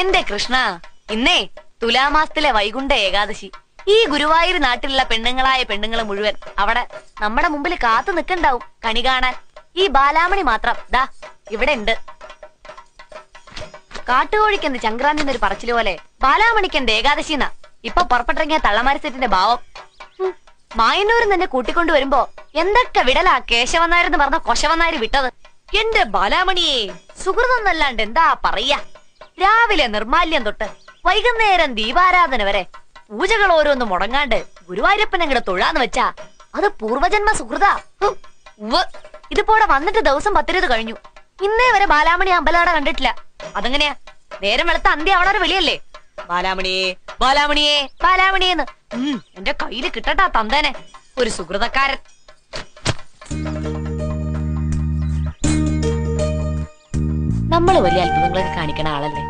എന്റെ കൃഷ്ണ, ഇന്നേ തുലാമാസത്തിലെ വൈകുണ്ഠ ഏകാദശി. ഈ ഗുരുവായൂർ നാട്ടിലുള്ള പെണ്ണുങ്ങളെ മുഴുവൻ അവിടെ നമ്മുടെ മുമ്പിൽ കാത്തു നിൽക്കണ്ടാവും കണി കാണാൻ. ഈ ബാലാമണി മാത്രം ദാ ഇവിടെ ഉണ്ട്. കാട്ടുകോഴിക്കെന്ത് ചങ്ക്രാന്തി എന്നൊരു പറച്ചില് പോലെ ബാലാമണിക്കെന്ത് ഏകാദശി എന്നാ ഇപ്പൊ പുറപ്പെട്ടിറങ്ങിയ തള്ളമാരിസെറ്റിന്റെ ഭാവം. മായന്നൂരിൽ തന്നെ കൂട്ടിക്കൊണ്ടു വരുമ്പോ എന്തൊക്കെ വിടലാ കേശവന്നാരെന്ന് പറഞ്ഞ കൊശവന്നാര് വിട്ടത്. എന്റെ ബാലാമണിയെ സുഹൃതൊന്നല്ലാണ്ട് എന്താ പറയാ. രാവിലെ നിർമാല്യം തൊട്ട് വൈകുന്നേരം ദീപാരാധന വരെ പൂജകൾ ഓരോന്നും മുടങ്ങാണ്ട് ഗുരുവായൂരപ്പനെ അങ്ങോട്ട് തൊഴാന്ന് വെച്ചാ അത് പൂർവജന്മ സുഹൃതാ. ഇതിപ്പോടെ വന്നിട്ട് ദിവസം 10 കഴിഞ്ഞു. ഇന്നേ വരെ ബാലാമണി അമ്പലാട കണ്ടിട്ടില്ല. അതെങ്ങനെയാ? നേരം വെളുത്ത അന്ത്യ അവിടെ ഒരു വിളിയല്ലേ, ബാലാമണിയെ ബാലാമണിയെ ബാലാമണിയെന്ന്. എന്റെ കയ്യില് കിട്ടട്ടാ തന്തേനെ, ഒരു സുഹൃതക്കാരൻ. നമ്മള് വലിയ അത്ഭുതങ്ങളൊക്കെ കാണിക്കണ ആളല്ലേ.